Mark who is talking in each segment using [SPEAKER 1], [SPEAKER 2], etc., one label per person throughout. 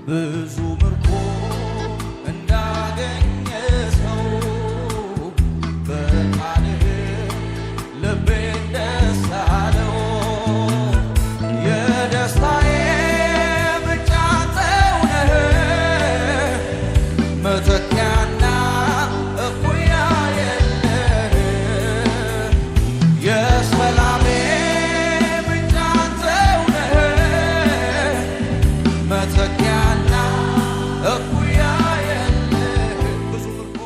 [SPEAKER 1] ብዙ ምርኮ እንዳገኘ ሰው በቃልህ ልቤን ደስ አለው። የደስታዬ ምንጭ አንተው ነህ፣ መተኪያና እኩያ የለህ። የሰላሜ ምንጭ አንተው ነህ፣ መተኪያና እኩያ የለህ። ብዙ ምርኮ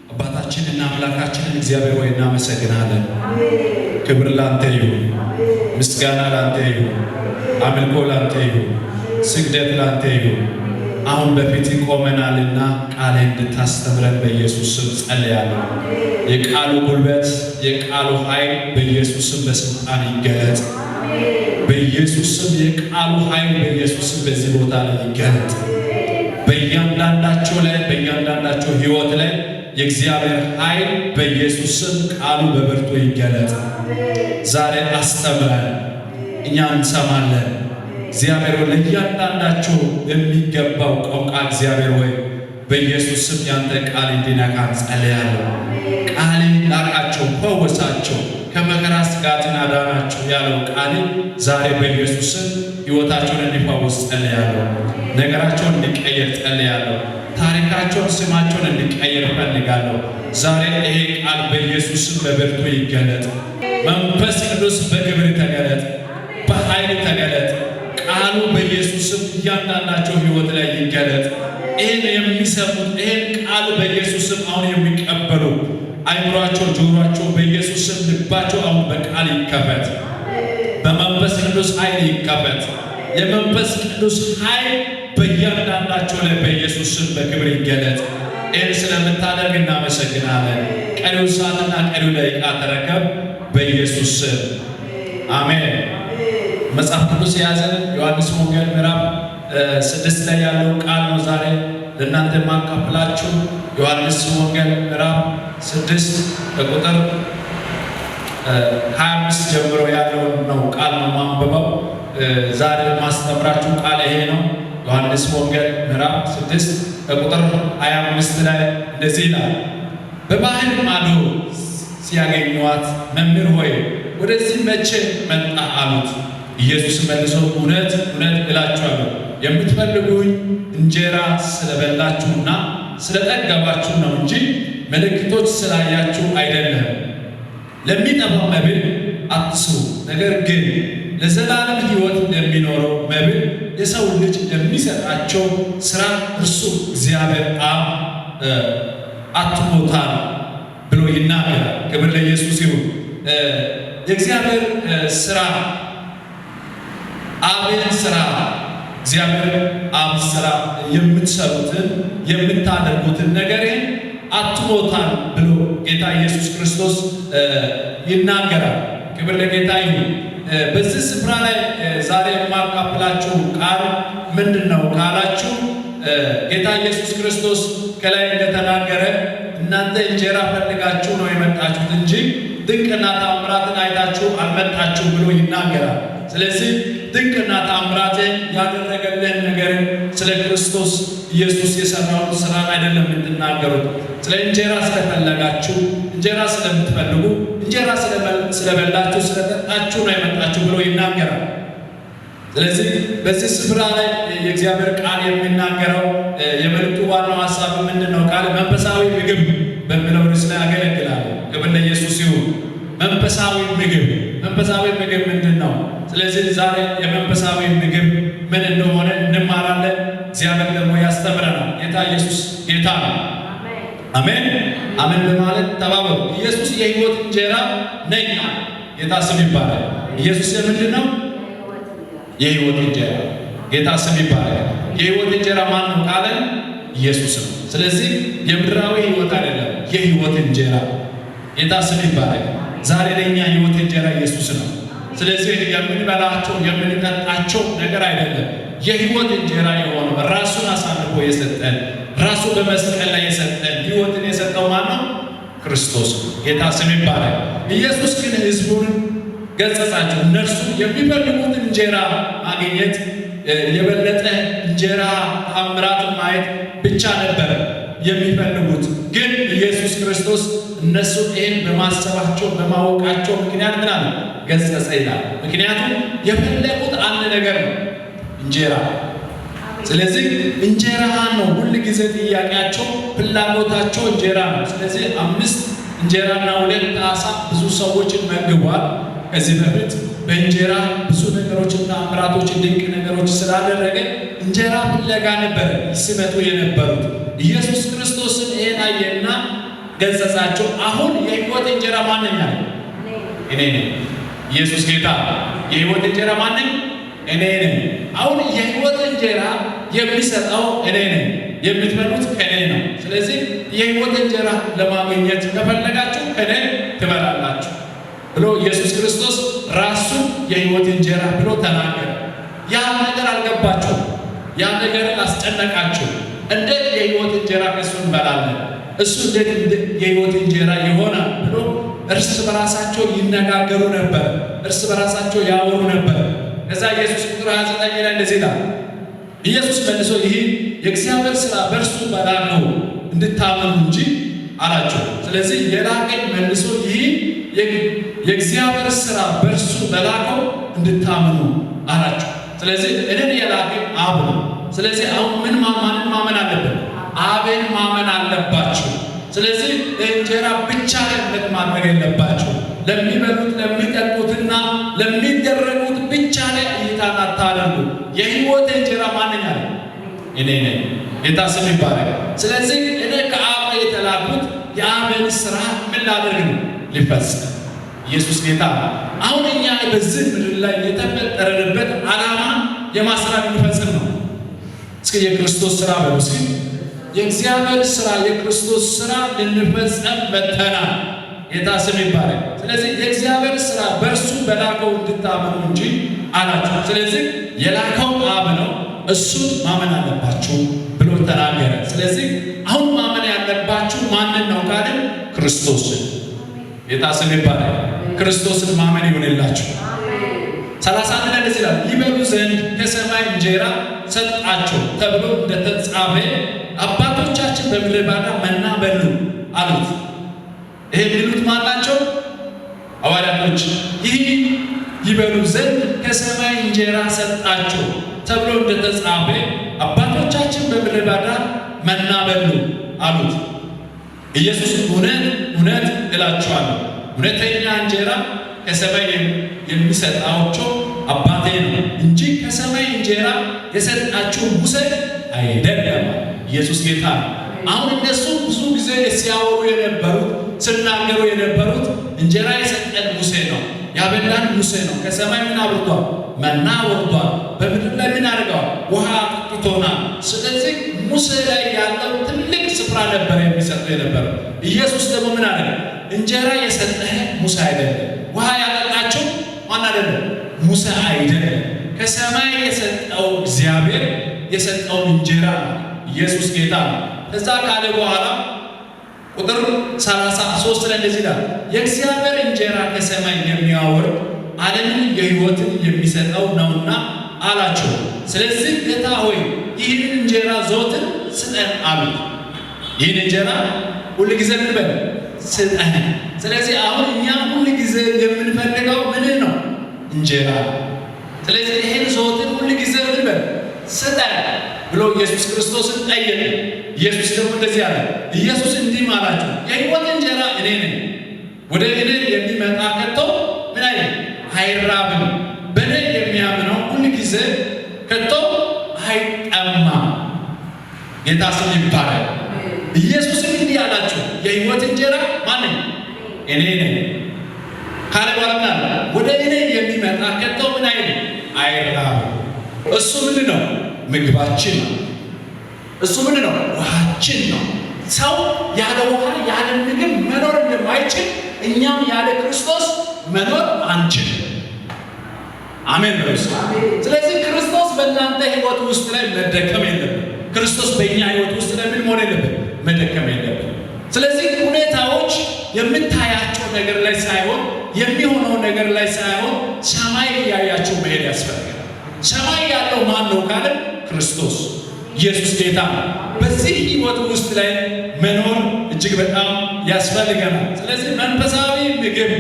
[SPEAKER 2] አባታችንና አምላካችንን እግዚአብሔር ሆይ እናመሰግናለን። ክብር ላንተ ይሁን፣ ምስጋና ላንተ ይሁን፣ አምልኮ ላንተ ይሁን፣ ስግደት ላንተ ይሁን። አሁን በፊት ቆመናልና ቃል እንድታስተምረን በኢየሱስ ስም ጸልያለሁ። የቃሉ ጉልበት የቃሉ ኃይል በኢየሱስ ስም በስልጣን ይገለጥ። በኢየሱስ ስም የቃሉ ኃይል በኢየሱስ ስም በዚህ ቦታ ላይ ይገለጥ። በእያንዳንዳቸው ላይ በእያንዳንዳቸው ሕይወት ላይ የእግዚአብሔር ኃይል በኢየሱስ ስም ቃሉ በብርቱ ይገለጥ። ዛሬ አስተምረን፣ እኛ እንሰማለን። እግዚአብሔር ሆይ ለእያንዳንዳቸው የሚገባው ቋንቋ እግዚአብሔር ሆይ በኢየሱስ ስም ያንተ ቃል እንዲነካን ጸልያለሁ። ቃል ላቃቸው፣ ፈወሳቸው፣ ከመከራ ስጋትን አዳናቸው ያለው ቃል ዛሬ በኢየሱስ ስም ሕይወታቸውን እንዲፈውስ ጸልያለሁ። ነገራቸውን እንዲቀየር ጸልያለሁ። ታሪካቸውን ስማቸውን እንዲቀየር እፈልጋለሁ። ዛሬ ይሄ ቃል በኢየሱስ ስም በብርቱ ይገለጥ። መንፈስ ቅዱስ በክብር ተገለጥ፣ በኃይል ተገለጥ። ቃሉ በኢየሱስ ስም እያንዳንዳቸው ሕይወት ላይ ይገለጥ። ይህን የሚሰሙት ይህን ቃል በኢየሱስ ስም አሁን የሚቀበሉ አይምሯቸው፣ ጆሯቸው በኢየሱስ ስም ልባቸው አሁን በቃል ይከፈት፣ በመንፈስ ቅዱስ ኃይል ይከፈት። የመንፈስ ቅዱስ ኃይል በእያንዳንዳቸው ላይ በኢየሱስ ስም በክብር ይገለጥ። ይህን ስለምታደርግ እናመሰግናለን። ቀሪው ሰዓትና ቀሪው ደቂቃ ተረከብ በኢየሱስ ስም አሜን። መጽሐፍ ቅዱስ የያዘን ዮሐንስ ወንጌል ምዕራፍ 6 ላይ ያለው ቃል ነው ዛሬ ለእናንተ ማካፍላችሁ። ዮሐንስ ወንጌል ምዕራፍ 6 ከቁጥር 25 ጀምሮ ያለው ነው ቃል ነው ማንበባው። ዛሬ ማስተምራችሁ ቃል ይሄ ነው። ዮሐንስ ወንጌል ምዕራፍ 6 ከቁጥር 25 ላይ እንደዚህ ይላል። በባህር ማዶ ሲያገኟት መምህር ሆይ ወደዚህ መቼ መጣ አሉት። ኢየሱስ መልሶ እውነት እውነት እላችኋለሁ የምትፈልጉኝ እንጀራ ስለበላችሁና ስለጠገባችሁ ነው እንጂ ምልክቶች ስላያችሁ አይደለም። ለሚጠፋ መብል አትስሩ፣ ነገር ግን ለዘላለም ሕይወት ለሚኖረው መብል የሰው ልጅ የሚሰጣቸው ሥራ እርሱ እግዚአብሔር አብ አትሞታል ብሎ ይናገራል። ክብር ለኢየሱስ ይሁን። የእግዚአብሔር ሥራ አብን ሥራ እግዚአብሔር አብ ሥራ የምትሰሩትን የምታደርጉትን ነገር አትሞታል ብሎ ጌታ ኢየሱስ ክርስቶስ ይናገራል። ክብር ለጌታ ይሁን። በዚህ ስፍራ ላይ ዛሬ የማካፍላችሁ ቃል ምንድን ነው ካላችሁ ጌታ ኢየሱስ ክርስቶስ ከላይ እንደተናገረ እናንተ እንጀራ ፈልጋችሁ ነው የመጣችሁት እንጂ ድንቅና ተአምራትን አይታችሁ አልመጣችሁ ብሎ ይናገራል። ስለዚህ ድንቅና ተአምራትን ያደረገልን ነገር ስለ ክርስቶስ ኢየሱስ የሰራውን ስራን አይደለም የምትናገሩት። ስለ እንጀራ ስለፈለጋችሁ፣ እንጀራ ስለምትፈልጉ፣ እንጀራ ስለበላችሁ፣ ስለጠጣችሁ ነው የመጣችሁ ብሎ ይናገራል። ስለዚህ በዚህ ስፍራ ላይ የእግዚአብሔር ቃል የሚናገረው የመልእክቱ ዋናው ሐሳብ ምንድነው? ቃል መንፈሳዊ ምግብ በሚለው ርዕስ ላይ ያገለግላል። ክብር ለኢየሱስ ይሁን። መንፈሳዊ ምግብ ምንድነው? ስለዚህ ዛሬ የመንፈሳዊ ምግብ ምን እንደሆነ እንማራለን። እግዚአብሔር ደግሞ ያስተምረናል። ጌታ ኢየሱስ ጌታ ነው። አሜን አሜን በማለት ተባበሩ። ኢየሱስ የሕይወት እንጀራ ነኝ። ጌታ ስም ይባላል። ኢየሱስ ምንድነው? የሕይወት እንጀራ። ጌታ ስም ይባላል። የሕይወት እንጀራ ማን ነው ካለን ኢየሱስ ነው። ስለዚህ የምድራዊ ሕይወት አይደለም፣ የሕይወት እንጀራ። ጌታ ስም ይባላል። ዛሬ ለኛ ሕይወት እንጀራ ኢየሱስ ነው። ስለዚህ የምንበላቸው የምንጠጣቸው ነገር አይደለም። የሕይወት እንጀራ የሆነው ራሱን አሳልፎ የሰጠን ራሱ በመስቀል ላይ የሰጠን ሕይወትን የሰጠው ማን ነው? ክርስቶስ። ጌታ ስም ይባላል። ኢየሱስ ግን ሕዝቡን ገሰጻቸው። እነርሱ የሚፈልጉትን እንጀራ ማግኘት የበለጠ እንጀራ ተአምራት ማየት ብቻ ነበር የሚፈልጉት። ግን ኢየሱስ ክርስቶስ እነሱ ይህን በማሰባቸው በማወቃቸው ምክንያት ምን አለ? ገሰጸ ይላል። ምክንያቱም የፈለጉት አንድ ነገር ነው፣ እንጀራ። ስለዚህ እንጀራ ነው ሁል ጊዜ ጥያቄያቸው፣ ፍላጎታቸው እንጀራ ነው። ስለዚህ 5 እንጀራና 2 ዓሣ ብዙ ሰዎችን መግቧል። ከዚህ በፊት በእንጀራ ብዙ ነገሮችን ተአምራቶችን ድንቅ ነገሮች ስላደረገ እንጀራ ፍለጋ ነበር ሲመጡ የነበሩት። ኢየሱስ ክርስቶስን ይሄን አየና ገሰጻቸው። አሁን የሕይወት እንጀራ ማን ነኝ? እኔ ነኝ። ኢየሱስ ጌታ። የሕይወት እንጀራ ማን ነኝ? እኔ ነኝ። አሁን የሕይወት እንጀራ የሚሰጠው እኔ ነኝ። የምትበሉት ከእኔ ነው። ስለዚህ የሕይወት እንጀራ ለማግኘት ከፈለጋችሁ ከእኔ ትበላላችሁ ብሎ ኢየሱስ ክርስቶስ ራሱ የሕይወት እንጀራ ብሎ ተናገረ። ያ ነገር አልገባቸው፣ ያ ነገር አስጨነቃቸው። እንዴት የሕይወት እንጀራ ከእሱ እንበላለን? እሱ እንዴት የሕይወት እንጀራ ይሆናል ብሎ እርስ በራሳቸው ይነጋገሩ ነበር፣ እርስ በራሳቸው ያወሩ ነበር። ከዛ ኢየሱስ ቁጥር 29 ላይ እንደዚህ ይላል፣ ኢየሱስ መልሶ ይህ የእግዚአብሔር ሥራ በእርሱ በላከው እንድታመኑ እንጂ አላቸው። ስለዚህ የላከኝ መልሶ ይህ የእግዚአብሔር ሥራ በእርሱ በላከው እንድታመኑ አላቸው። ስለዚህ እኔን የላከኝ አብ ነው። ስለዚህ አሁን ማንን ማመን አለብን? አብን ማመን አለባቸው። ስለዚህ እንጀራ ብቻ እምነት ማድረግ የለባቸው። ለሚበሉት ለሚጠጡትና ለሚደረጉት ብቻ ላይ እይታን አታደርጉ። የሕይወት እንጀራ ማንኛ ነው? እኔ ነኝ። ጌታ ስም ይባላል። ስለዚህ እኔ ከአብ የተላኩት የአብን ሥራ ምን ላደርግ ነው? ሊፈጽም። ኢየሱስ ጌታ። አሁን እኛ በዚህ ምድር ላይ የተፈጠረንበት ዓላማ የማስራት ሊፈጽም ነው። እስኪ የክርስቶስ ሥራ በሙሴ የእግዚአብሔር ሥራ የክርስቶስ ሥራ ልንፈጸም መጥተናል። ጌታ ስም ይባላል። ስለዚህ የእግዚአብሔር ሥራ በእርሱ በላከው እንድታመኑ እንጂ አላቸው። ስለዚህ የላከው አብ ነው፣ እሱን ማመን አለባችሁ ብሎ ተናገረ። ስለዚህ አሁን ማመን ያለባችሁ ማንን ነው ካልን ክርስቶስን። ጌታ ስም ይባላል። ክርስቶስን ማመን ይሆንላችሁ። 31 ላይ እንደዚህ ይላል፣ ይበሉ ዘንድ ከሰማይ እንጀራ ሰጣቸው ተብሎ እንደተጻፈ አባቶቻችን በምድረ በዳ መና በሉ አሉት። ይሄ የሚሉት ማን ናቸው? ሐዋርያቶች። ይህ ይበሉ ዘንድ ከሰማይ እንጀራ ሰጣቸው ተብሎ እንደተጻፈ አባቶቻችን በምድረ በዳ መና በሉ አሉት። ኢየሱስ እውነት እውነት እላችኋለሁ እውነተኛ እንጀራ ከሰማይ የሚሰጣቸው አባቴ ነው እንጂ ከሰማይ እንጀራ የሰጣችሁ ሙሴ አይደለም። ኢየሱስ ጌታ ነው። አሁን እነሱ ብዙ ጊዜ ሲያወሩ የነበሩት ሲናገሩ የነበሩት እንጀራ የሰጠን ሙሴ ነው፣ ያበላን ሙሴ ነው። ከሰማይ ምን አብርቷል? መና ወርዷል። በምድር ላይ ምን አድርገዋል? ውሃ አጥጥቶናል። ስለዚህ ሙሴ ላይ ያለው ትልቅ ስፍራ ነበር የሚሰጠው የነበረው። ኢየሱስ ደግሞ ምን አደረገ? እንጀራ የሰጠህ ሙሴ አይደለም። ውሃ ያጠጣቸው ማን አይደለም? ሙሴ አይደለም። ከሰማይ የሰጠው እግዚአብሔር የሰጠው እንጀራ ነው። ኢየሱስ ጌታ ነው። ከዛ ካለ በኋላ ቁጥር 33 ላይ እንደዚህ ይላል፣ የእግዚአብሔር እንጀራ ከሰማይ የሚያወርድ ዓለምን የሕይወትን የሚሰጠው ነውና አላቸው። ስለዚህ ጌታ ሆይ ይህንን እንጀራ ዘወትር ስጠን አሉት። ይህን እንጀራ ሁል ጊዜ ምን በል ስጠን። ስለዚህ አሁን እኛ ሁል ጊዜ የምንፈልገው ምን ነው? እንጀራ። ስለዚህ ይሄን ዘወትር ሁሉ ጊዜ ምን በል ስጠን ብሎ ኢየሱስ ክርስቶስን ጠየቀ። ኢየሱስ ደግሞ እንደዚህ አለ። ኢየሱስ እንዲህ አላቸው፣ የሕይወት እንጀራ እኔ ነኝ። ወደ እኔ የሚመጣ ከቶ ምን አይራብም፣ በእኔ የሚያምነው ሁሉ ጊዜ ከቶ አይጠማም። ጌታ ስም ይባላል። ኢየሱስ እንዲህ አላቸው፣ የሕይወት እንጀራ ማን ነኝ? እኔ ነኝ ካለ በኋላ ወደ እኔ የሚመጣ ከቶ ምን አይራብም። እሱ ምንድን ነው? ምግባችን ነው። እሱ ምንድን ነው? ውሃችን ነው። ሰው ያለ ውሃ ያለ ምግብ መኖር እንደማይችል እኛም ያለ ክርስቶስ መኖር አንችልም። አሜን ነው። ስለዚህ ክርስቶስ በእናንተ ሕይወት ውስጥ ላይ መደከም የለብን። ክርስቶስ በእኛ ሕይወት ውስጥ ላይ ምን መሆን የለብን? መደከም የለብን። ስለዚህ ሁኔታዎች የምታያቸው ነገር ላይ ሳይሆን የሚሆነው ነገር ላይ ሳይሆን ሰማይ እያያቸው መሄድ ያስፈልጋል። ሰማይ ያለው ማን ነው ካለ ክርስቶስ ኢየሱስ ጌታ ነው። በዚህ ሕይወት ውስጥ ላይ መኖር እጅግ በጣም ያስፈልገናል። ስለዚህ መንፈሳዊ ምግብ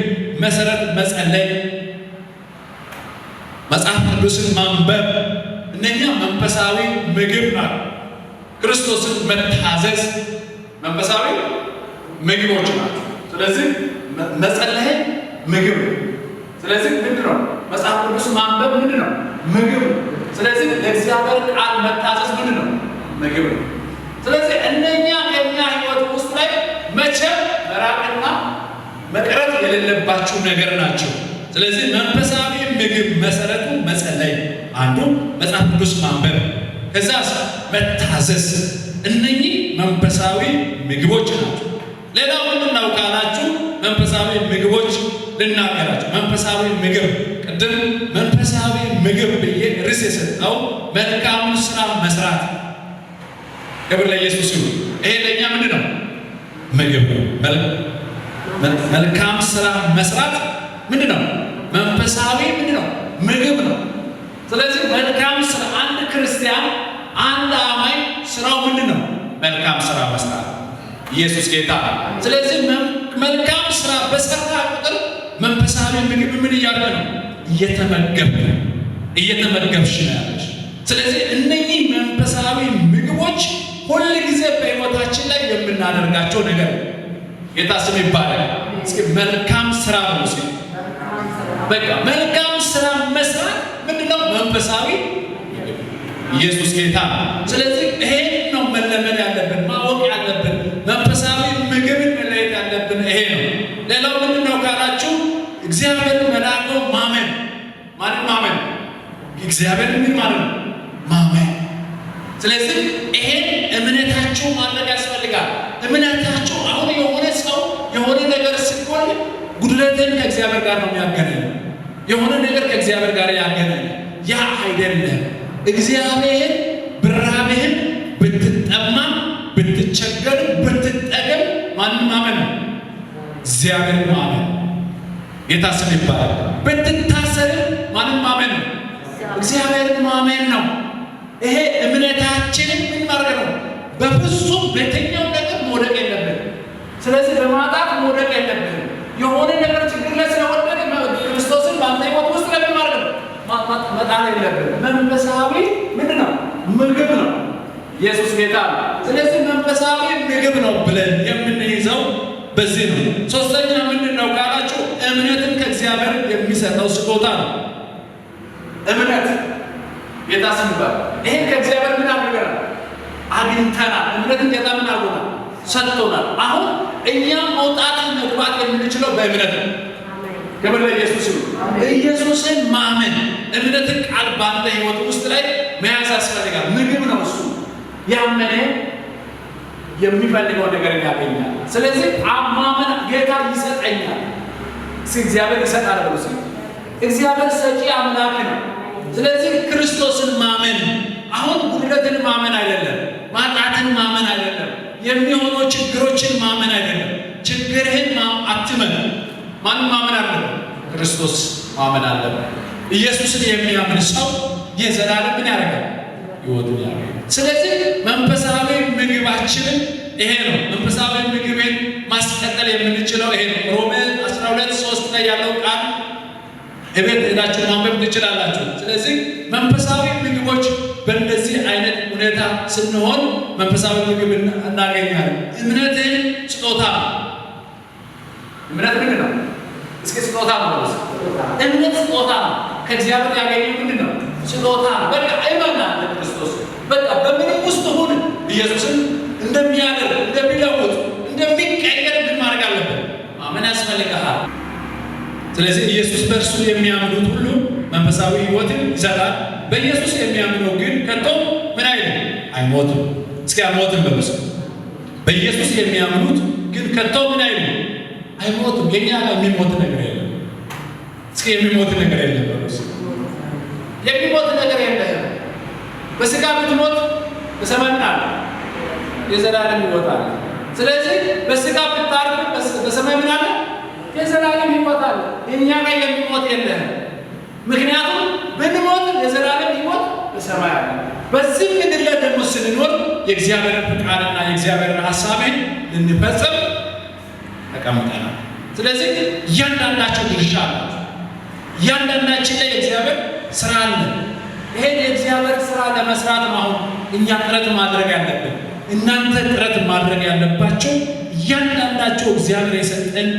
[SPEAKER 2] መሰረት መጸለይ፣ መጽሐፍ ቅዱስን ማንበብ እነኛ መንፈሳዊ ምግብ ናቸው። ክርስቶስን መታዘዝ መንፈሳዊ ምግቦች ናቸው። ስለዚህ መጸለይ ምግብ ነው። ስለዚህ ምንድን ነው? መጽሐፍ ቅዱስ ማንበብ ምንድን ነው? ምግብ ነው። ስለዚህ ለእግዚአብሔር ቃል መታዘዝ ምንድን ነው? ምግብ ነው። ስለዚህ እነኛ ከኛ ሕይወት ውስጥ ላይ መቼም መራቅና መቅረት የሌለባቸው ነገር ናቸው። ስለዚህ መንፈሳዊ ምግብ መሰረቱ መጸለይ አንዱ፣ መጽሐፍ ቅዱስ ማንበብ፣ ከዛ መታዘዝ። እነኚህ መንፈሳዊ ምግቦች ናቸው። ሌላው ምንድን ነው ካላችሁ መንፈሳዊ ምግቦች ልናገራችሁ። መንፈሳዊ ምግብ ቅድም መንፈሳዊ ምግብ ብዬ ርዕስ የሰጠው መልካም ስራ መስራት። ክብር ለኢየሱስ ይሁን። ይሄ ለእኛ ምንድን ነው? ምግብ ነው። መልካም ስራ መስራት ምንድን ነው? መንፈሳዊ ምንድን ነው? ምግብ ነው። ስለዚህ መልካም ስራ አንድ ክርስቲያን አንድ አማኝ ስራው ምንድን ነው? መልካም ስራ መስራት። ኢየሱስ ጌታ። ስለዚህ መልካም ስራ በሰራ ቁጥር መንፈሳዊ ምግብ ምን እያለ ነው? እየተመገብሽ ነው ያለች። ስለዚህ እነኚህ መንፈሳዊ ምግቦች ሁል ጊዜ በሕይወታችን ላይ የምናደርጋቸው ነገር ጌታ ስም ይባላል። እስኪ መልካም ስራ ነው። እስኪ በቃ መልካም ስራ መስራት ምንድነው? መንፈሳዊ ኢየሱስ ጌታ። ስለዚህ ይሄን ነው መለመድ ያለብን፣ ማወቅ ያለብን። መንፈሳዊ ምግብን መለየት ያለብን ይሄ ነው። ሌላው ምንድነው ካላችሁ እግዚአብሔር መላኩ ማመን። ማለት ማመን እግዚአብሔር ምን ማለት ነው? ማመን። ስለዚህ ይሄን እምነታችሁ ማድረግ ያስፈልጋል። እምነታችሁ አሁን የሆነ ሰው የሆነ ነገር ሲሆን ጉድለትን ከእግዚአብሔር ጋር ነው የሚያገናኘው። የሆነ ነገር ከእግዚአብሔር ጋር ያገናኛል። ያ አይደለም። እግዚአብሔር ብራብህም ብትጠማ ብትቸገር ብትጠገም ማንም ማመን ነው? እግዚአብሔር ማመን። ጌታ ስም ይባላል። ብትታሰር ማንም ማመን ነው? እግዚአብሔር ማመን ነው። ይሄ እምነታችንን ምን ማድረግ ነው? በፍጹም በየትኛው ነገር መውደቅ የለብን። ስለዚህ በማጣት መውደቅ የለብን። የሆነ ነገር ችግር ላይ ስለወደቀ ክርስቶስን በአንተ ሕይወት ውስጥ ለምን ማድረግ ነው? መጣል የለብን። መንፈሳዊ ምንድን ነው? ምግብ ነው። ኢየሱስ ጌታ ነው። ስለዚህ መንፈሳዊ ምግብ ነው ብለን የምንይዘው በዚህ ነው። ሶስተኛ ምንድን ነው ካላችሁ እምነትን ከእግዚአብሔር የሚሰጠው ስጦታ ነው። እምነት ጌታ ስም ይባላል። ይሄን ከእግዚአብሔር ምን አድርገናል? አግኝተናል። እምነትን ጌታ ምን አድርጎናል? ሰጥቶናል። አሁን እኛም መውጣት መግባት የምንችለው በእምነት ነው። ክብር ለኢየሱስ ይሁን። ኢየሱስን ማመን እምነትን ቃል ባንተ ሕይወት ውስጥ ላይ መያዝ ያስፈልጋል። ምግብ ነው እሱ። ያመነ የሚፈልገው ነገር ያገኛል። ስለዚህ አማመን ጌታ ይሰጠኛል። እግዚአብሔር ይሰጣል ብሎ እግዚአብሔር ሰጪ አምላክ ነው። ስለዚህ ክርስቶስን ማመን አሁን ጉድለትን ማመን አይደለም፣ ማጣትን ማመን አይደለም፣ የሚሆኑ ችግሮችን ማመን አይደለም። ችግርህን አትመን። ማንም ማመን አለበት? ክርስቶስ ማመን አለበት። ኢየሱስን የሚያምን ሰው የዘላለም ምን ያደርጋል? ሕይወቱን ያገኛል። ስለዚህ መንፈሳዊ ምግባችንን ይሄ ነው። መንፈሳዊ ምግብን ማስቀጠል የምንችለው ይሄ ነው። ሮሜ 12:3 ላይ ያለው ቃል እቤት ሄዳችሁ ማንበብ ትችላላችሁ። ስለዚህ መንፈሳዊ ምግቦች በእንደዚህ አይነት ሁኔታ ስንሆን መንፈሳዊ ምግብ እናገኛለን። እምነት ስጦታ ነው። እምነት ምንድን ነው? እስኪ ስጦታ ነው። እምነት ስጦታ ነው። ከእግዚአብሔር ያገኘው ምንድን ነው? ስጦታ ነው። በቃ አይመና ክርስቶስ በቃ በምንም ውስጥ ሁን ኢየሱስን እንደሚያደርግ እንደሚለውጥ እንደሚቀየር ምን ማድረግ አለብን? ማመን ያስፈልጋል። ስለዚህ ኢየሱስ በእርሱ የሚያምኑት ሁሉ መንፈሳዊ ሕይወትን ይሰጣል። በኢየሱስ የሚያምነው ግን ከቶ ምን አይልም? አይሞትም። እስኪ አይሞትም በሉስ። በኢየሱስ የሚያምኑት ግን ከቶ ምን አይልም? አይሞትም። የኛ የሚሞት ነገር የለም። እስኪ የሚሞት ነገር የለም በሉስ። የሚሞት ነገር የለም። በስጋ ብትሞት በሰማይ ምን አለ? የዘላለም ሕይወት አለ። ስለዚህ በስጋ ብታርፍ በሰማይ ምን አለ? የዘላለም ሕይወት አለ። እኛ ላይ የሚሞት የለም። ምክንያቱም ብንሞት የዘላለም ሕይወት በሰማይ አለ። በዚህ ምድር ላይ ደግሞ ስንኖር የእግዚአብሔርን ፍቃድና የእግዚአብሔርን ሐሳብ ልንፈጽም ተቀምጠናል። ስለዚህ እያንዳንዳቸው ድርሻ አላቸው። እያንዳንዳችን ላይ የእግዚአብሔር ስራ አለ። ይሄን የእግዚአብሔር ስራ ለመስራት ነው አሁን እኛ ጥረት ማድረግ ያለብን። እናንተ ጥረት ማድረግ ያለባቸው እያንዳንዳቸው እግዚአብሔር የሰጠን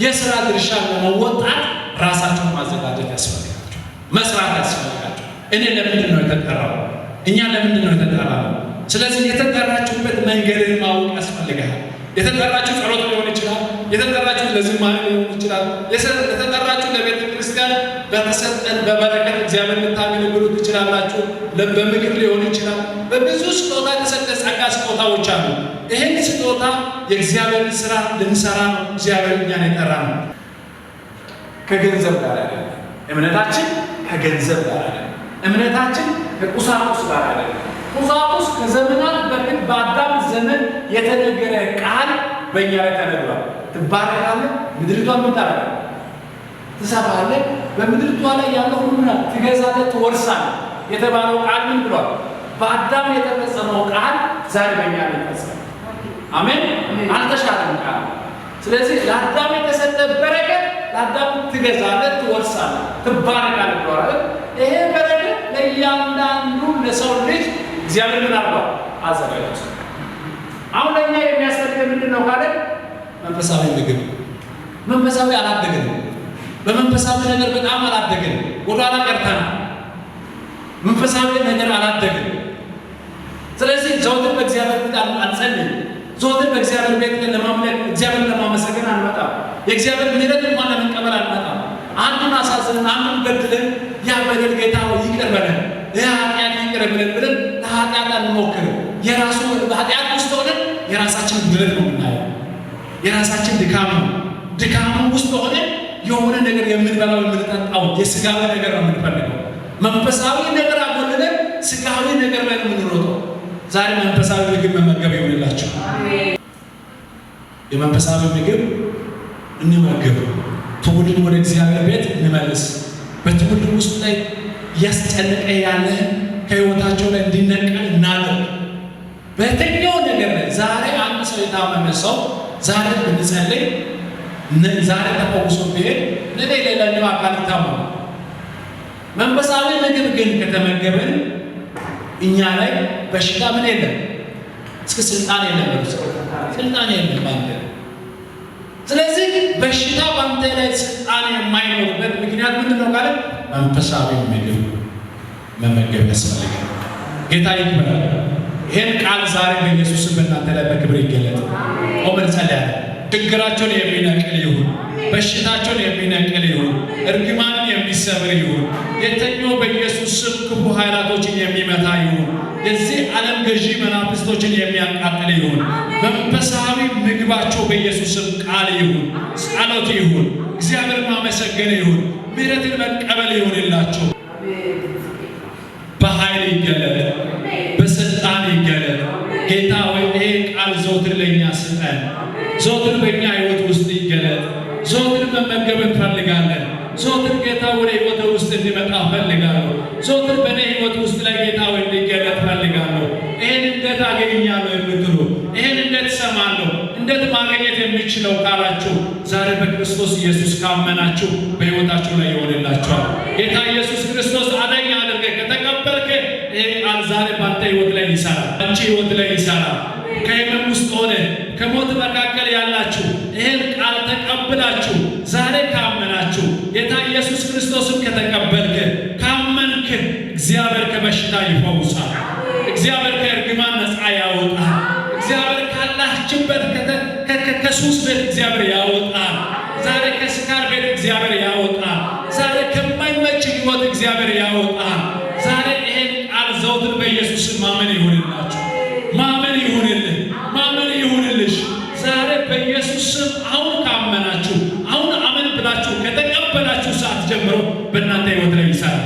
[SPEAKER 2] የስራ ድርሻ ለመወጣት ራሳቸውን ማዘጋጀት ያስፈልጋቸው፣ መስራት ያስፈልጋቸው። እኔ ለምንድን ነው የተጠራው? እኛ ለምንድን ነው የተጠራው? ስለዚህ የተጠራችሁበት መንገድን ማወቅ ያስፈልጋል። የተጠራችሁ ጸሎት ሊሆን ይችላል። የተጠራችሁ ለዝማሬ ሊሆን ይችላል። የተጠራችሁ ለቤተ ክርስቲያን በተሰጠን በበረከት እግዚአብሔር ልታገለግሉ ትችላላችሁ። በምክር ሊሆን ይችላል። በብዙ ስጦታ የተሰጠ ጸጋ ስጦታዎች አሉ። ይህን ስጦታ የእግዚአብሔርን ስራ ልንሰራ ነው እግዚአብሔር እኛን የጠራ ነው። ከገንዘብ ጋር አይደለም እምነታችን። ከገንዘብ ጋር አይደለም እምነታችን። ከቁሳቁስ ጋር አይደለም። ቁሳቁስ ከዘመናት በፊት በአዳም ዘመን የተነገረ ቃል በእኛ ላይ ተነግሯል። ትባረካለህ፣ ምድሪቷን ምን ታደርጋለህ? ትሰፋለህ፣ በምድሪቷ ላይ ያለው ሁሉ ትገዛለህ፣ ትወርሳለህ የተባለው ቃል ምን ብሏል? በአዳም የተፈጸመው ቃል ዛሬ በእኛ ላይ ይፈጸማል። አሜን። አልተሻለም ቃል። ስለዚህ ለአዳም የተሰጠ በረከት ለአዳም ትገዛለህ፣ ትወርሳለህ፣ ትባረካለህ ብሏል። ይሄ በረከት ለእያንዳንዱ ለሰው ልጅ እግዚአብሔር ምን አድርጓል? አዘጋጅቷል። አሁን ለእኛ የሚያስፈልገን ምንድን ነው ካለ መንፈሳዊ ምግብ። መንፈሳዊ አላደግንም። በመንፈሳዊ ነገር በጣም አላደግንም። ወደኋላ ቀርተናል። መንፈሳዊ ነገር አላደግንም። ስለዚህ ዘወትር በእግዚአብሔር ቤት አንጸልይም። ዘወትር በእግዚአብሔር ቤት ለማምለክ እግዚአብሔርን ለማመሰገን አንመጣም። የእግዚአብሔር ምሕረት እንኳን ለመቀበል አንመጣም። አንዱን አሳዝነን አንዱን በድለን ያ በደል ጌታ ይቅር በለን ኃጢአት ይቅር ብለን ለኃጢአት አንሞክርም። የራሱ ኃጢአት ውስጥ ሆነን የራሳችን ጉድለት ነው የምናየው። የራሳችን ድካም ነው። ድካሙ ውስጥ ሆነን የሆነ ነገር የምንበላው የምንጠጣው የስጋዊ ነገር ነው የምንፈልገው። መንፈሳዊ ነገር አጎልለን ስጋዊ ነገር ላይ ነው የምንሮጠው። ዛሬ መንፈሳዊ ምግብ መመገብ ይሆንላችሁ። የመንፈሳዊ ምግብ እንመገብ። ትውልድ ወደ እግዚአብሔር ቤት እንመልስ። በትውልድ ውስጥ ላይ እያስጨነቀ ያለ ከህይወታቸው ላይ እንዲነቀል እናደርግ። በየትኛው ነገር ላይ ዛሬ አንድ ሰው የታመመ ሰው ዛሬ ብንጸልይ ዛሬ ተፈውሶ ቢሄድ ነገ ሌላኛው አካል ይታመማል። መንፈሳዊ ምግብ ግን ከተመገበን እኛ ላይ በሽታ ምን የለም? እስከ ስልጣን የለም። ስልጣን የለም ባንተ። ስለዚህ በሽታ ባንተ ላይ ስልጣን የማይኖርበት ምክንያት ምንድን ነው ካለ መንፈሳዊ ምግብ መመገብ ያስፈልጋል። ጌታ ይክበር። ይህን ቃል ዛሬ በኢየሱስም በእናንተ ላይ በክብር ይገለጥ። ቆመን እንጸልያለን። ችግራቸውን የሚነቅል ይሁን፣ በሽታቸውን የሚነቅል ይሁን፣ እርግማንን የሚሰብር ይሁን፣ የተኛው በኢየሱስ ስም ክፉ ኃይላቶችን የሚመታ ይሁን፣ የዚህ ዓለም ገዢ መናፍስቶችን የሚያቃጥል ይሁን። መንፈሳዊ ምግባቸው በኢየሱስ ስም ቃል ይሁን፣ ጸሎት ይሁን፣ እግዚአብሔር ማመሰገን ይሁን፣ ምሕረትን መቀበል ይሁንላቸው። በኃይል ይገለጥ፣ በስልጣን ይገለጥ። ጌታ ሆይ ይሄ ቃል ዘወትር ለእኛ ስጠን። ዘወትር በእኛ ሕይወት ውስጥ ይገለጥ። ዘወትር መመገብ እንፈልጋለን። ዘወትር ጌታ ወደ ሕይወት ውስጥ እንዲመጣ እፈልጋለሁ። ዘወትር በእኔ ሕይወት ውስጥ ላይ ጌታ ሆይ እንዲገለጥ እፈልጋለሁ። ይህን እንዴት አገኛለሁ የምትሉ ይህን እንዴት እሰማለሁ እንዴት ማግኘት የሚችለው ካላችሁ ዛሬ በክርስቶስ ኢየሱስ ካመናችሁ በሕይወታችሁ ላይ ይሆንላችኋል። ጌታ ኢየሱስ ክርስቶስ አዳኝ አድርገህ ከተቀበልክ ይሄ ቃል ዛሬ ባንተ ሕይወት ላይ ይሰራል፣ አንቺ ሕይወት ላይ ይሰራል። ከሕመም ውስጥ ሆነ ከሞት መካከል ያላችሁ ይሄን ቃል ተቀብላችሁ ዛሬ ካመናችሁ ጌታ ኢየሱስ ክርስቶስን ከተቀበልክ ካመንክ እግዚአብሔር ከበሽታ ይፈውሳል። እግዚአብሔር ከእርግማን ነፃ ያወጣል። እግዚአብሔር ካላችሁበት ከሱስ ቤት እግዚአብሔር ያወጣል። ዛሬ ከስካር ቤት እግዚአብሔር ያወጣል። ዛሬ ከማይመች ሕይወት እግዚአብሔር ያወጣል። ዛሬ ይሄን ቃል ዘውትር በኢየሱስ ማመን ይሁንላችሁ። ማመን ይሁንልህ፣ ማመን ይሁንልሽ። ዛሬ በኢየሱስ ስም አሁን ካመናችሁ አሁን አመን ብላችሁ ከተቀበላችሁ ሰዓት ጀምሮ በእናንተ ሕይወት ላይ ይሰራል።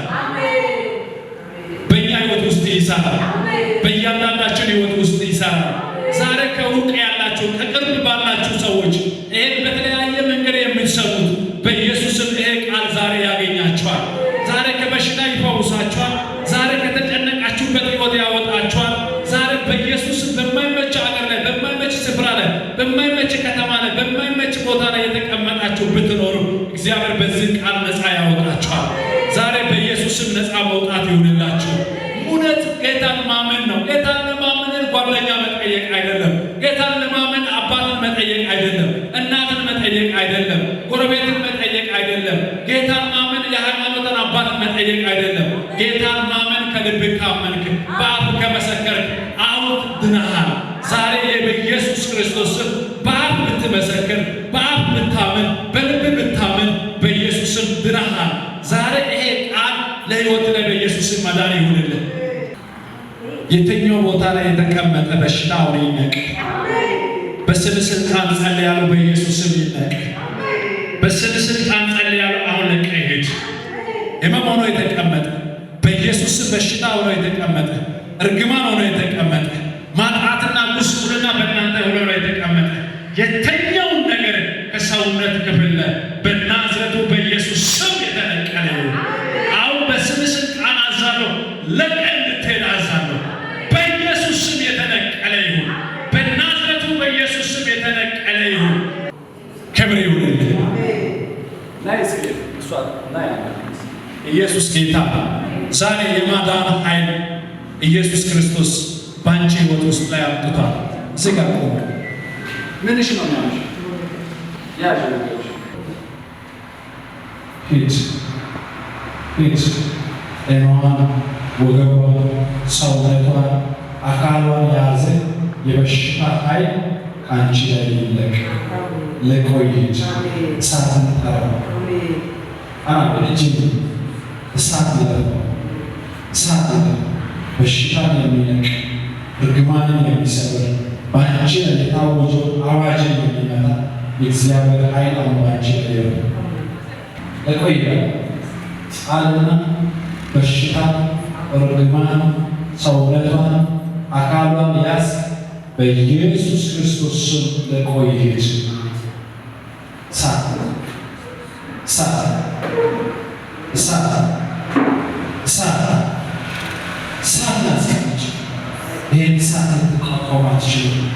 [SPEAKER 2] በእኛ ሕይወት ውስጥ ይሰራል። በእያንዳንዳችን ሕይወት ውስጥ ይሰራል። ዛሬ ከሩቅ ያላችሁ ከቅርብ ባላችሁ ሰዎች ይሄን በተለያየ መንገድ የምትሰሙት በኢየሱስ ስም ይሄ ቃል ዛሬ ያገኛችኋል። ዛሬ ከበሽታ ይፈውሳችኋል። ዛሬ ከተጨነቃችሁበት ሕይወት ያወጣችኋል። ዛሬ በኢየሱስ በማይመች አገር ላይ በማይመች ስፍራ ላይ በማይመች ከተማ ላይ በማይመች ቦታ ላይ የተቀመጣችሁ ብትኖሩ እግዚአብሔር በዚህ ቃል ነፃ ያወጣችኋል። ዛሬ በኢየሱስም ነፃ መውጣት ይሁንላችሁ። እውነት ጌታን ማመን ነው። ጌታን ለማመን ጓደኛ መጠየቅ አይደለም። ጌታን ለማመን አባትን መጠየቅ አይደለም። እናትን መጠየቅ አይደለም። ጎረቤትን መጠየቅ አይደለም። ጌታን ማመን የሃይማኖትን አባትን መጠየቅ አይደለም። ጌታን ማመን ከልብ ካመንክ በአፍ ከመሰከርክ አሁን ድነሃል። ዛሬ በኢየሱስ ክርስቶስ በአፍ ብትመሰክር በአፍ ብታመን በልብ ብታመን በኢየሱስም ድነሃል። ዛሬ ይሄ ቃል ለሕይወት ላይ በኢየሱስም መዳን ይሁንልን። የትኛው ቦታ ላይ የተቀመጠ በሽታ አሁን ይነቅ። በስም ስልጣን ጸልያለሁ፣ በኢየሱስም ይነቅ። በስም ስልጣን ጸልያለሁ፣ አሁን ለቀህ ሂድ። ሕመም ሆኖ የተቀመጠ በኢየሱስም በሽታ ሆኖ የተቀመጠ እርግማን ሆኖ የተቀመጠ ማጣትና ጉስቁልና በእናንተ ሆኖ የተቀመጠ የተኛውን ነገር ከሰውነት ክፍል በናዝሬቱ በኢየሱስ ስም የተነቀለ ይሁን። አሁን በስም ስልጣን አዛለሁ፣ ለቀህ እንድትሄድ አዛለሁ። በኢየሱስ ስም የተነቀለ ይሁን። በናዝሬቱ በኢየሱስ ስም የተነቀለ ይሁን። ክብር ይሁንልህ። ኢየሱስ ጌታ። ዛሬ የማዳን ኃይል ኢየሱስ ክርስቶስ በአንቺ ሕይወት ውስጥ ላይ አምጥቷል። እዚህ ጋር ቆሞ ምንሽ ነው ማለት ሂድ ሂድ። ጤናዋን፣ ወገቧን፣ ሰውነቷን፣ አካሏን የያዘ የበሽታ ኃይል ከአንቺ ላይ ይለቅ። ለቆይ ሂድ። እሳትን ጠራው። እጅ እሳት ይጠራው። እሳት ይጠራው። በሽታን የሚነቅ እርግማንን የሚሰብር በአንቺ ላይ የታወጀው አዋጅን የሚመታ የእግዚአብሔር ኃይል አሁን በአንቺ ላይ ይሆናል። ለቆይ ጻልና በሽታ እርግማን ሰውነቷን አካሏን ያዝ በኢየሱስ ክርስቶስ ስም ለቆይ ሂድ። እሳት እሳት እሳት እሳት እሳት ናስቀች። ይህን እሳት ልትቋቋም አትችልም።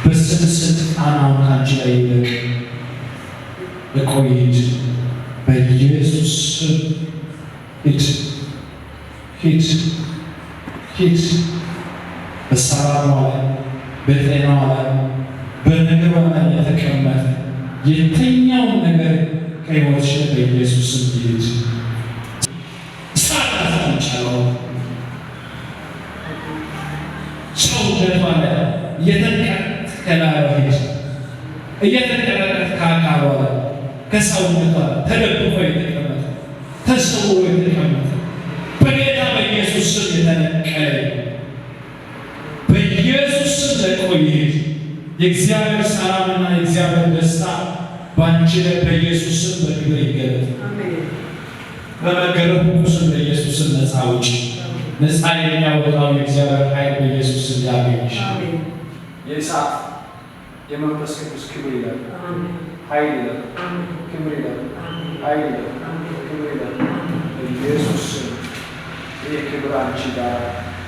[SPEAKER 2] በስም ስልጣን አሁን ከአንቺ ላይ ይለቅ። ለቆይ ሂድ በኢየሱስ ስም ሂድ ሂድ ሂድ። በሰላሟ ላይ በጤናዋ ላይ በነገሯ ላይ የተቀመጠ የትኛውን ነገር ከሕይወትሽ በኢየሱስ ስም ይሂድ። እሳት አስቀምጫለሁ። ሰውነቷ ላይ እየተንቀጠቀጠ እየተንቀጠቀጠ ከአካሏ ላይ ከሰውነቷ ተደብቆ የተቀመጠ ተሰውሮ የተቀመጠ በጌታ በኢየሱስ ስም የተነቀለ በኢየሱስ ስም ለቆይ ሂድ። የእግዚአብሔር ሰላምና የእግዚአብሔር ደስታ በአንቺ ላይ በኢየሱስ ስም በክብር ይገለጥ። በመገረፉ ስም በኢየሱስ ስም ነፃ ውጪ። ነፃ የሚያወጣው የእግዚአብሔር ኃይል በኢየሱስ ስም ያገኝሽ። የእሳት የመንፈስ ቅዱስ ክብር ይላል፣ ኃይል ይላል፣ ክብር ይላል፣ ኃይል ይላል፣ ክብር ይላል። በኢየሱስ ስም ይህ ክብር አንቺ ጋር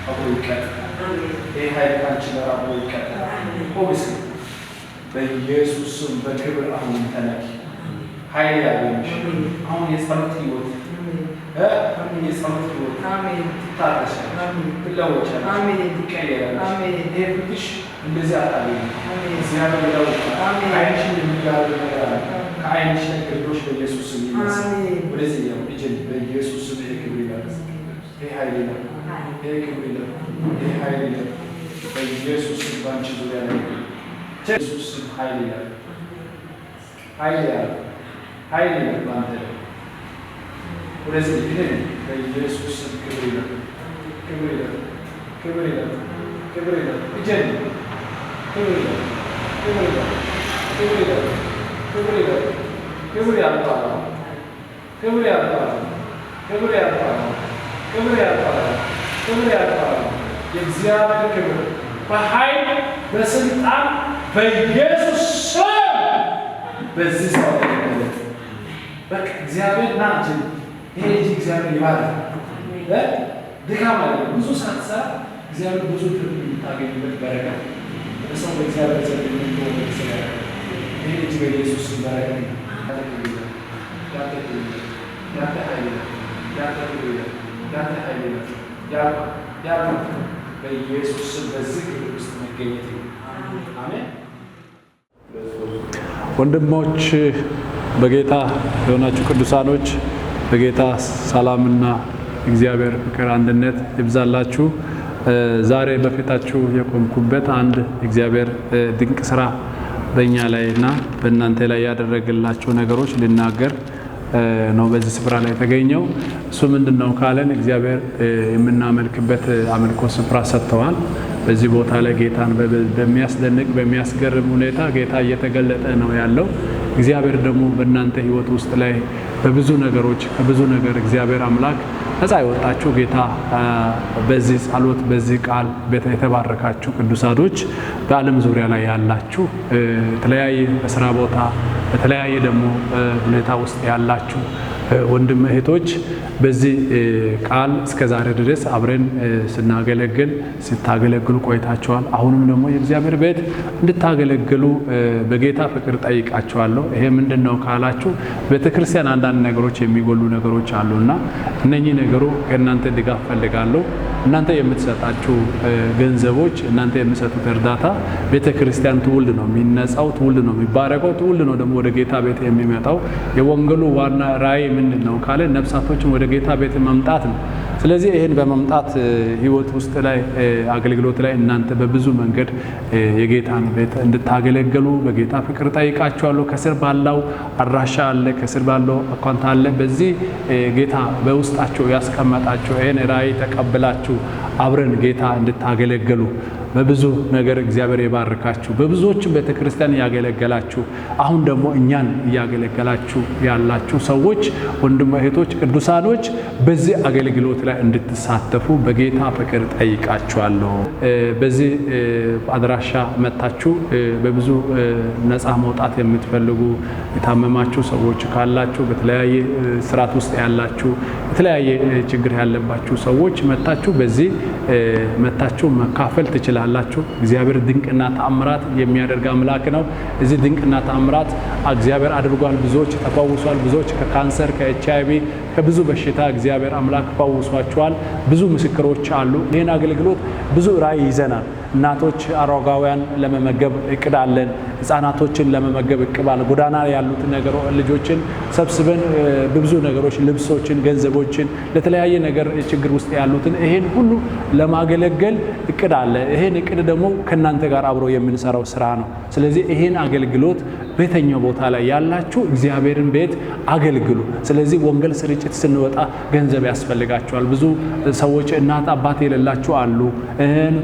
[SPEAKER 2] አብሮ ይቀጥላል። ይህ ኃይል አንቺ ጋር አብሮ ይቀጥላል። ሆብስ በኢየሱስ ስም በክብር አሁን ተነኪ። ኃይል ያገኝሽ አሁን የጸሎት ህይወት የጸሎት ህይወት ትታረሻለሽ፣ ትለወጫለሽ፣ ትቀየራለሽ። ይሄ ፊትሽ እንደዚህ አታገኝም። እግዚአብሔር ይለውጣል። ዓይንሽን የሚጋርድ ነገር አለ። ከዓይንሽ ላይ ግርዶሽ በኢየሱስ ስም ይነሳ። ወደዚህ ያው ልጅን በኢየሱስ ስም ይሄ ክብር ይላል። ይሄ ኃይል ይላል። ይሄ ክብር ይላል። ይሄ ኃይል ይላል። በኢየሱስ ስም ባንቺ ዙሪያ ላይ ኢየሱስ ስም ኃይል ይላል። ኃይል ይላል። ኃይል ይላል ባንተ ላይ ወደዚህ ይሄን በኢየሱስ ስም ክብር ይላል። ክብር ይላል። ክብር ይላል። ክብር ይላል። እጀን ክብር ይላል። ክብር ይላል። ክብር ይላል። ክብር ይላል። ክብር ያልፋል። ክብር ያልፋል። ክብር ያልፋል። ክብር ያልፋል። ክብር ያልፋል። የእግዚአብሔር ክብር በኃይል በስልጣን በኢየሱስ ስም በዚህ ሰው ላይ በቃ እግዚአብሔር ናጅ ይሄ ልጅ እግዚአብሔር ይባላል። ድካም አለ ብዙ ሳትሰራ እግዚአብሔር ብዙ ትርፍ የምታገኝበት በረከት በሰው በእግዚአብሔር ዘንድ የሚወደድ ስለ ይሄ ልጅ በኢየሱስ ስም በረከት በኢየሱስ ስም በዚህ ክብር ውስጥ መገኘት አሜን።
[SPEAKER 3] ወንድሞች በጌታ የሆናችሁ ቅዱሳኖች በጌታ ሰላምና እግዚአብሔር ፍቅር አንድነት ይብዛላችሁ። ዛሬ በፊታችሁ የቆምኩበት አንድ እግዚአብሔር ድንቅ ስራ በእኛ ላይና በእናንተ ላይ ያደረገላችሁ ነገሮች ልናገር ነው በዚህ ስፍራ ላይ ተገኘው። እሱ ምንድነው ካለን እግዚአብሔር የምናመልክበት አምልኮ ስፍራ ሰጥተዋል። በዚህ ቦታ ላይ ጌታን በሚያስደንቅ በሚያስገርም ሁኔታ ጌታ እየተገለጠ ነው ያለው። እግዚአብሔር ደግሞ በእናንተ ህይወት ውስጥ ላይ በብዙ ነገሮች ከብዙ ነገር እግዚአብሔር አምላክ ነፃ ያወጣችሁ ጌታ በዚህ ጸሎት በዚህ ቃል የተባረካችሁ ቅዱሳኖች በዓለም ዙሪያ ላይ ያላችሁ የተለያየ በስራ ቦታ በተለያየ ደግሞ ሁኔታ ውስጥ ያላችሁ ወንድም እህቶች በዚህ ቃል እስከ ዛሬ ድረስ አብረን ስናገለግል ስታገለግሉ ቆይታችኋል። አሁንም ደግሞ የእግዚአብሔር ቤት እንድታገለግሉ በጌታ ፍቅር ጠይቃችኋለሁ። ይሄ ምንድነው ካላችሁ ቤተክርስቲያን አንዳንድ ነገሮች የሚጎሉ ነገሮች አሉና እነኚህ ነገሩ ከእናንተ ድጋፍ ፈልጋለሁ። እናንተ የምትሰጣችሁ ገንዘቦች እናንተ የምትሰጡት እርዳታ ቤተክርስቲያን ትውልድ ነው የሚነጻው፣ ትውልድ ነው የሚባረከው፣ ትውልድ ነው ደግሞ ወደ ጌታ ቤት የሚመጣው። የወንጌሉ ዋና ራእይ ምንድነው ካለ ነፍሳቶችን ወደ ጌታ ቤት መምጣት ነው። ስለዚህ ይሄን በመምጣት ህይወት ውስጥ ላይ አገልግሎት ላይ እናንተ በብዙ መንገድ የጌታን ቤት እንድታገለግሉ በጌታ ፍቅር ጠይቃችኋለሁ። ከስር ባለው አድራሻ አለ፣ ከስር ባለው አካውንት አለ። በዚህ ጌታ በውስጣቸው ያስቀመጣቸው ይሄን ራእይ ተቀብላችሁ አብረን ጌታ እንድታገለግሉ በብዙ ነገር እግዚአብሔር ይባርካችሁ። በብዙዎች ቤተክርስቲያን ያገለገላችሁ አሁን ደግሞ እኛን ያገለገላችሁ ያላችሁ ሰዎች ወንድም እህቶች ቅዱሳኖች በዚህ አገልግሎት ላይ እንድትሳተፉ በጌታ ፍቅር ጠይቃችኋለሁ። በዚህ አድራሻ መጣችሁ በብዙ ነፃ መውጣት የምትፈልጉ የታመማችሁ ሰዎች ካላችሁ በተለያየ ስርዓት ውስጥ ያላችሁ የተለያየ ችግር ያለባችሁ ሰዎች መጣችሁ በዚህ መጣችሁ መካፈል ትችላላችሁ። እግዚአብሔር ድንቅና ተአምራት የሚያደርግ አምላክ ነው። እዚህ ድንቅና ተአምራት እግዚአብሔር አድርጓል። ብዙዎች ተፈውሷል። ብዙዎች ከካንሰር ከኤችአይቪ ከብዙ በሽታ እግዚአብሔር አምላክ ፈውሷቸዋል። ብዙ ምስክሮች አሉ። ይህን አገልግሎት ብዙ ራእይ ይዘናል። እናቶች አሮጋውያን ለመመገብ እቅድ አለን። ህፃናቶችን ለመመገብ እቅድ አለ። ጎዳና ያሉት ልጆችን ሰብስበን በብዙ ነገሮች ልብሶችን፣ ገንዘቦችን ለተለያየ ነገር ችግር ውስጥ ያሉትን ይሄን ሁሉ ለማገለገል እቅድ አለ። ይሄን እቅድ ደግሞ ከናንተ ጋር አብሮ የምንሰራው ስራ ነው። ስለዚህ ይሄን አገልግሎት በየትኛው ቦታ ላይ ያላችሁ እግዚአብሔርን ቤት አገልግሉ። ስለዚህ ወንጌል ስርጭት ስንወጣ ገንዘብ ያስፈልጋቸዋል። ብዙ ሰዎች እናት አባት የሌላቸው አሉ።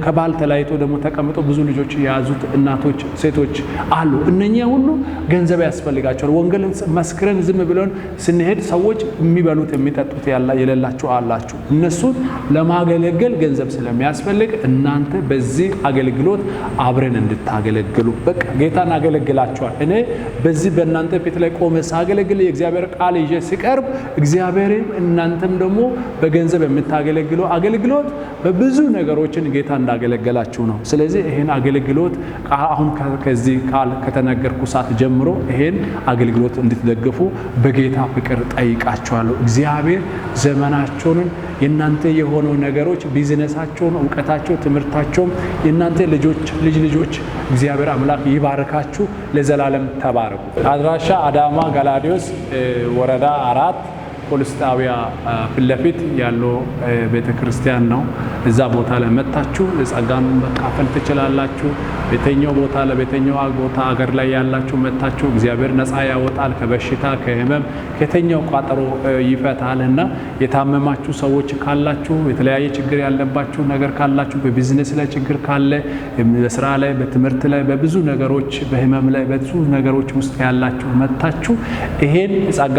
[SPEAKER 3] ከባል ተለያይቶ ደግሞ ተቀምጦ ብዙ ልጆች የያዙት እናቶች ሴቶች አሉ። እነኛ ሁሉ ገንዘብ ያስፈልጋቸዋል። ወንጌልን መስክረን ዝም ብለን ስንሄድ ሰዎች የሚበሉት የሚጠጡት የሌላቸው አላችሁ። እነሱን ለማገለገል ገንዘብ ስለሚያስፈልግ እናንተ በዚህ አገልግሎት አብረን እንድታገለግሉ በቃ ጌታን አገለግላችኋል። እኔ በዚህ በእናንተ ፊት ላይ ቆመ ሳገለግል የእግዚአብሔር ቃል ይዤ ሲቀርብ እግዚአብሔርም እናንተም ደግሞ በገንዘብ የምታገለግሉ አገልግሎት በብዙ ነገሮችን ጌታ እንዳገለገላችሁ ነው። ስለዚህ ይሄን አገልግሎት አሁን ከዚህ ቃል ከተነገርኩ ሰዓት ጀምሮ ይሄን አገልግሎት እንድትደግፉ በጌታ ፍቅር ጠይቃችኋለሁ። እግዚአብሔር ዘመናቸውን የናንተ የሆነው ነገሮች ቢዝነሳቸውን፣ ዕውቀታቸው፣ ትምህርታቸው የናንተ ልጆች እግዚአብሔር አምላክ ይባርካችሁ። ለዘላለም ተባረኩ። አድራሻ አዳማ ገላዲዮስ ወረዳ 4 ፖሊስ ጣቢያ ፊት ለፊት ያለው ቤተክርስቲያን ነው። እዛ ቦታ ላይ መጣችሁ ጸጋን መካፈል ትችላላችሁ። በተኛው ቦታ ለበተኛው ቦታ አገር ላይ ያላችሁ መጣችሁ እግዚአብሔር ነፃ ያወጣል ከበሽታ ከህመም ከተኛው ቋጠሮ ይፈታልና የታመማችሁ ሰዎች ካላችሁ የተለያየ ችግር ያለባችሁ ነገር ካላችሁ በቢዝነስ ላይ ችግር ካለ በስራ ላይ በትምህርት ላይ በብዙ ነገሮች በህመም ላይ በብዙ ነገሮች ውስጥ ያላችሁ መጣችሁ ይሄን ጸጋ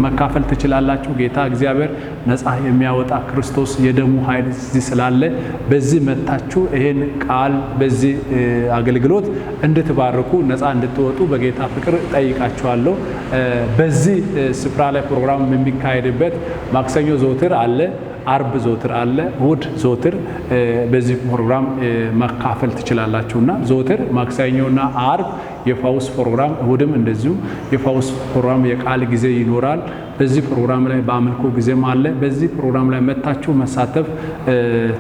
[SPEAKER 3] መካፈል ትችላላችሁ። ጌታ እግዚአብሔር ነፃ የሚያወጣ ክርስቶስ የደሙ ኃይል ስላለ በዚህ መጣችሁ ይሄን ቃል በዚህ አገልግሎት እንድትባርኩ ነፃ እንድትወጡ በጌታ ፍቅር ጠይቃችኋለሁ። በዚህ ስፍራ ላይ ፕሮግራም የሚካሄድበት ማክሰኞ ዘወትር አለ፣ አርብ ዘወትር አለ፣ እሁድ ዘወትር በዚህ ፕሮግራም መካፈል ትችላላችሁና ዘወትር ማክሰኞና አርብ የፈውስ ፕሮግራም፣ እሁድም እንደዚሁ የፈውስ ፕሮግራም የቃል ጊዜ ይኖራል። በዚህ ፕሮግራም ላይ በአምልኮ ጊዜም አለ። በዚህ ፕሮግራም ላይ መጣችሁ መሳተፍ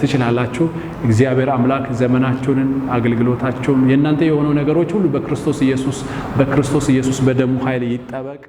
[SPEAKER 3] ትችላላችሁ። እግዚአብሔር አምላክ ዘመናችሁን አገልግሎታችሁን የናንተ የሆነው ነገሮች ሁሉ በክርስቶስ ኢየሱስ በደሙ ኃይል ይጠበቅ።